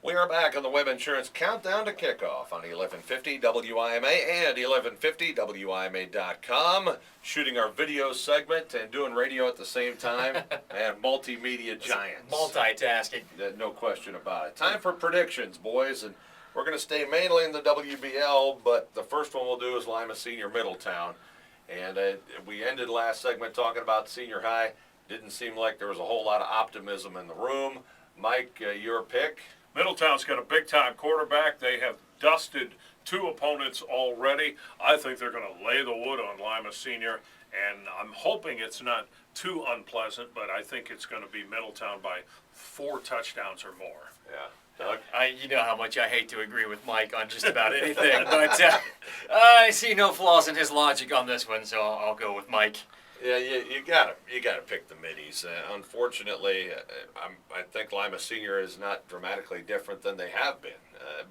We are back on the Web Insurance Countdown to Kickoff on 1150 WIMA and 1150WIMA.com. Shooting our video segment and doing radio at the same time. And multimedia giants. Multitasking. No question about it. Time for predictions, boys. And we're going to stay mainly in the WBL, but the first one we'll do is Lima Senior Middletown. And we ended last segment talking about senior high. Didn't seem like there was a whole lot of optimism in the room. Mike, your pick? Middletown's got a big-time quarterback. They have dusted two opponents already. I think they're going to lay the wood on Lima Senior, and I'm hoping it's not too unpleasant, but I think it's going to be Middletown by 4 touchdowns or more. Yeah. Doug? You know how much I hate to agree with Mike on just about anything, but I see no flaws in his logic on this one, so I'll go with Mike. Yeah, you gotta pick the middies. Unfortunately, I think Lima Senior is not dramatically different than they have been.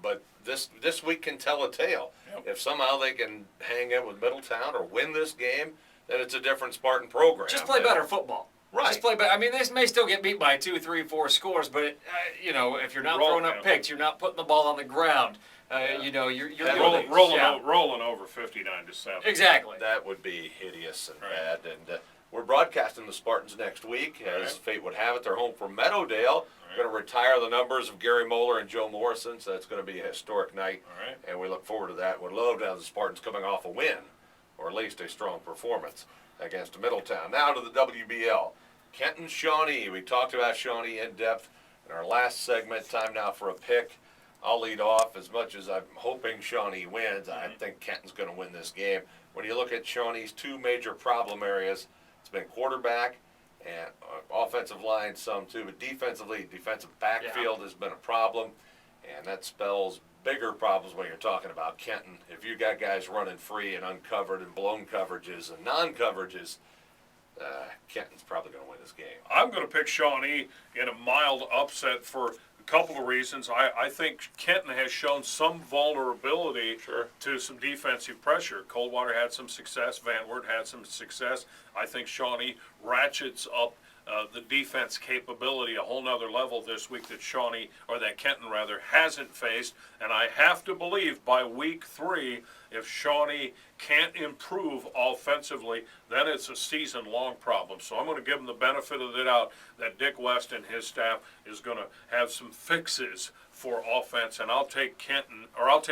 But this week can tell a tale. Yep. If somehow they can hang in with Middletown or win this game, then it's a different Spartan program. Just play better football. Right. Just play better. I mean, they may still get beat by 2, 3, 4 scores, but if you're not throwing up picks, you're not putting the ball on the ground. You're rolling over 59-7. Exactly. That would be hideous and bad. And we're broadcasting the Spartans next week. As fate would have it, they're home from Meadowdale. We're going to retire the numbers of Gary Moeller and Joe Morrison, so that's going to be a historic night. And we look forward to that. We'd love to have the Spartans coming off a win, or at least a strong performance against Middletown. Now to the WBL. Kenton Shawnee. We talked about Shawnee in depth in our last segment. Time now for a pick. I'll lead off. As much as I'm hoping Shawnee wins, I think Kenton's going to win this game. When you look at Shawnee's 2 major problem areas, it's been quarterback and offensive line some too, but defensively, defensive backfield has been a problem, and that spells bigger problems when you're talking about Kenton. If you got guys running free and uncovered and blown coverages and non-coverages, Kenton's probably going to win this game. I'm going to pick Shawnee in a mild upset for a couple of reasons. I think Kenton has shown some vulnerability to some defensive pressure. Coldwater had some success. Van Wert had some success. I think Shawnee ratchets up the defense capability a whole nother level this week that Kenton hasn't faced. And I have to believe by week 3, if Shawnee can't improve offensively, then it's a season-long problem. So I'm going to give them the benefit of the doubt that Dick West and his staff is going to have some fixes for offense, and I'll take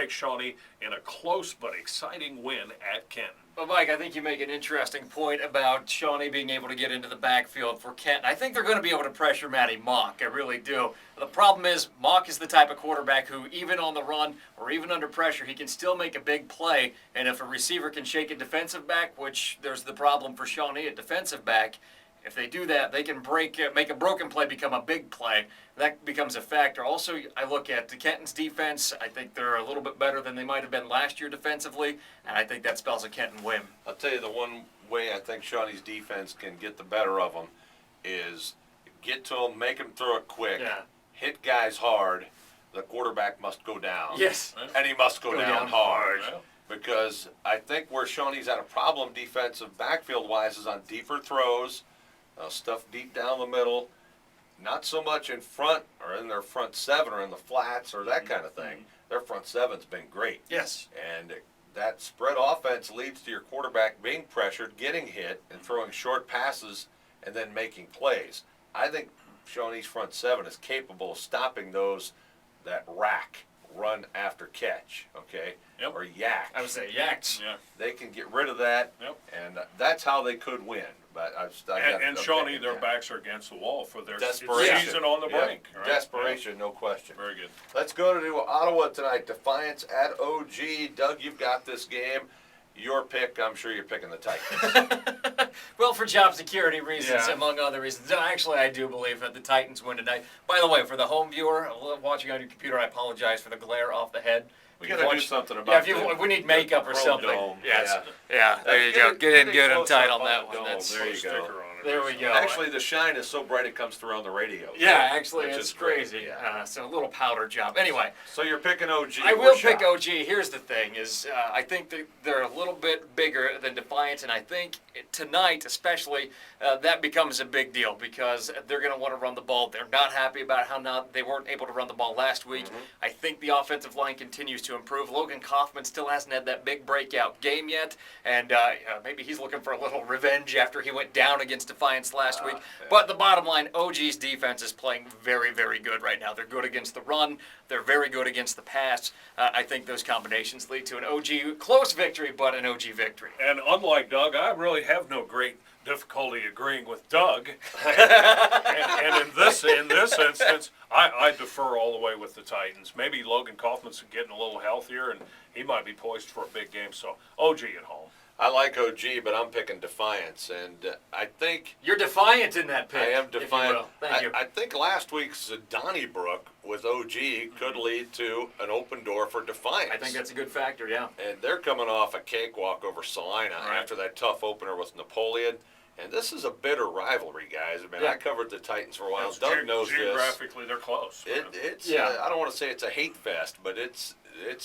Shawnee in a close but exciting win at Kenton. Well, Mike, I think you make an interesting point about Shawnee being able to get into the backfield for Kenton. I think they're going to be able to pressure Matty Mock. I really do. The problem is Mock is the type of quarterback who, even on the run or even under pressure, he can still make a big play. And if a receiver can shake a defensive back, which there's the problem for Shawnee at defensive back, if they do that, they can make a broken play become a big play. That becomes a factor. Also, I look at the Kenton's defense. I think they're a little bit better than they might have been last year defensively, and I think that spells a Kenton win. I'll tell you the one way I think Shawnee's defense can get the better of them is get to them, make them throw it quick, hit guys hard. The quarterback must go down. Yes. And he must go down hard. Yeah. Because I think where Shawnee's had a problem defensive backfield-wise is on deeper throws, stuff deep down the middle, not so much in front or in their front 7 or in the flats or that kind of thing. Their front 7's been great. Yes. And that spread offense leads to your quarterback being pressured, getting hit, and throwing short passes and then making plays. I think Shawnee's front 7 is capable of stopping those that rack, run after catch, okay? Yep. Or yak. I would say yaks. Yeah. They can get rid of that, and that's how they could win. But And Shawnee, their backs are against the wall for their desperation. Season on the brink. Right? Desperation, no question. Very good. Let's go to Ottawa tonight. Defiance at OG. Doug, you've got this game. Your pick, I'm sure you're picking the Titans. Well, for job security reasons, among other reasons. Actually, I do believe that the Titans win tonight. By the way, for the home viewer watching on your computer, I apologize for the glare off the head. We got to do something about if we need makeup or something. Dome. Yes. Yeah, there you go. Get in good and tight on that one. There you go. to There do we so. go. Actually, the shine is so bright it comes through on the radio. Yeah, actually, which it's is great, crazy. yeah. So a little powder job. Anyway, So you're picking OG. I We're will pick shocked. OG. Here's the thing: is I think that they're a little bit bigger than Defiance, and I think tonight, especially, that becomes a big deal because they're going to want to run the ball. They're not happy about how they weren't able to run the ball last week. I think the offensive line continues to improve. Logan Kaufman still hasn't had that big breakout game yet, and maybe he's looking for a little revenge after he went down against Defiance last week. Yeah. But the bottom line, OG's defense is playing very, very good right now. They're good against the run. They're very good against the pass. I think those combinations lead to an OG close victory, but an OG victory. And unlike Doug, I really have no great difficulty agreeing with Doug. and in this instance, I defer all the way with the Titans. Maybe Logan Kaufman's getting a little healthier, and he might be poised for a big game. So OG at home. I like OG, but I'm picking Defiance, and I think You're defiant in that pick. I am if you defiant. will. Thank you. I think last week's Donnybrook with OG could lead to an open door for Defiance. I think that's a good factor, yeah. And they're coming off a cakewalk over Salina Right. after that tough opener with Napoleon. And this is a bitter rivalry, guys. I mean, Yeah. I covered the Titans for a while. Yes, Doug knows this. geographically, they're close. It's Yeah. I don't want to say it's a hate fest, but it's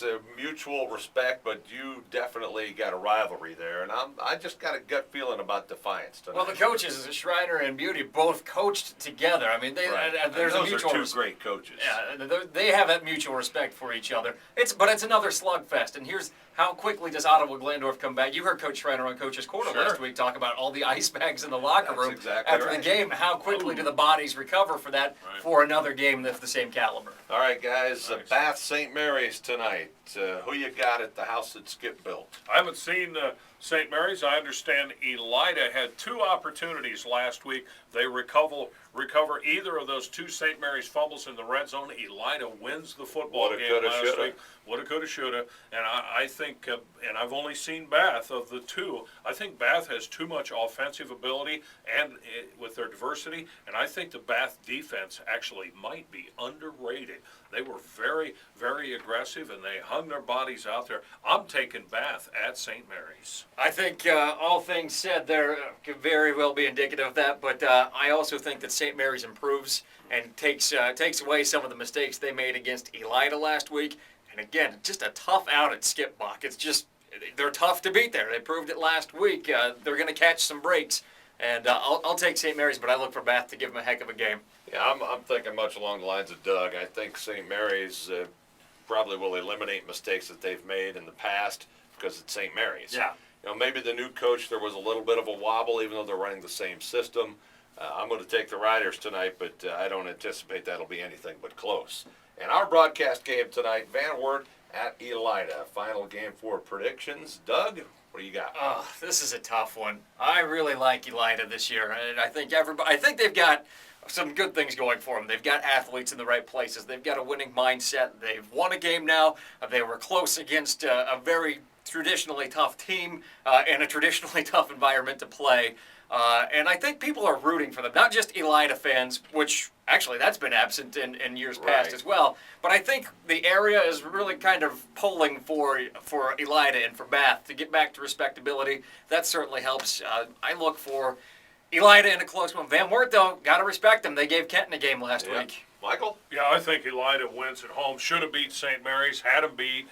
a mutual respect. But you definitely got a rivalry there, and I just got a gut feeling about Defiance tonight. Well, the coaches, Schreiner and Beauty, both coached together. I mean, Right. And there's a those mutual are two respect. great coaches. Yeah, and they have that mutual respect for each other. But it's another slugfest. And here's how quickly does Ottawa-Glandorf come back? You heard Coach Schreiner on Coach's Corner Sure. last week talk about all the ice bags in the locker That's room exactly after right. the game. How quickly do the bodies recover for that Right. for another game of the same caliber? All right, guys. Nice. Bath St. Mary's tonight. Who you got at the house that Skip built? I haven't seen St. Mary's. I understand Elida had two opportunities last week. They recover either of those two St. Mary's fumbles in the red zone. Elida wins the football Woulda, game coulda, last shoulda. week. Woulda, coulda, shoulda. And I think, and I've only seen Bath of the two. I think Bath has too much offensive ability and with their diversity. And I think the Bath defense actually might be underrated. They were very, very aggressive, and they hung their bodies out there. I'm taking Bath at St. Mary's. I think all things said there could very well be indicative of that, but I also think that St. Mary's improves and takes away some of the mistakes they made against Elida last week. And again, just a tough out at Skip Bach. It's just, they're tough to beat there. They proved it last week. They're going to catch some breaks. And I'll take St. Mary's, but I look for Bath to give them a heck of a game. Yeah, I'm thinking much along the lines of Doug. I think St. Mary's probably will eliminate mistakes that they've made in the past because it's St. Mary's. Yeah. You know, maybe the new coach, there was a little bit of a wobble, even though they're running the same system. I'm going to take the Riders tonight, but I don't anticipate that'll be anything but close. And our broadcast game tonight, Van Wert at Elida. Final game for predictions. Doug, what do you got? Oh, this is a tough one. I really like Elida this year, and I think they've got some good things going for them. They've got athletes in the right places. They've got a winning mindset. They've won a game now. They were close against a very traditionally tough team in a traditionally tough environment to play. And I think people are rooting for them, not just Elida fans, which actually that's been absent in years past Right. as well. But I think the area is really kind of polling for Elida and for Bath to get back to respectability. That certainly helps. I look for Elida in a close one. Van Wert, though, got to respect them. They gave Kenton a game last Yeah. week. Michael? Yeah, I think Elida wins at home. Should have beat St. Mary's, had them beat,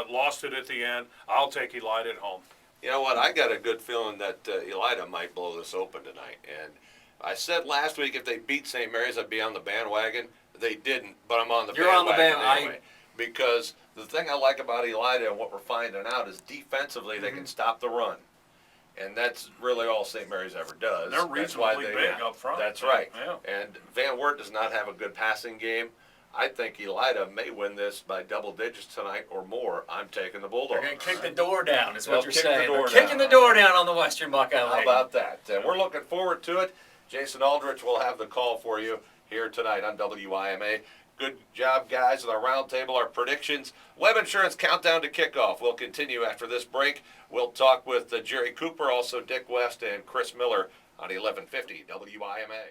lost it at the end. I'll take Elida at home. You know what? I got a good feeling that Elida might blow this open tonight. And I said last week if they beat St. Mary's, I'd be on the bandwagon. They didn't, but I'm on the You're on the bandwagon anyway. Because the thing I like about Elida and what we're finding out is defensively they can stop the run. And that's really all St. Mary's ever does. They're That's why reasonably they big up front. That's right. Yeah. And Van Wert does not have a good passing game. I think Elida may win this by double digits tonight or more. I'm taking the Bulldogs. They're going to kick the door down, is They'll what you're kick the saying. door They're kicking down. the door down on the Western Buckeye How League. about that? We're looking forward to it. Jason Aldrich will have the call for you here tonight on WIMA. Good job, guys, with our roundtable, our predictions. Web Insurance countdown to kickoff. We'll continue after this break. We'll talk with Jerry Cooper, also Dick West and Chris Miller on 1150 WIMA.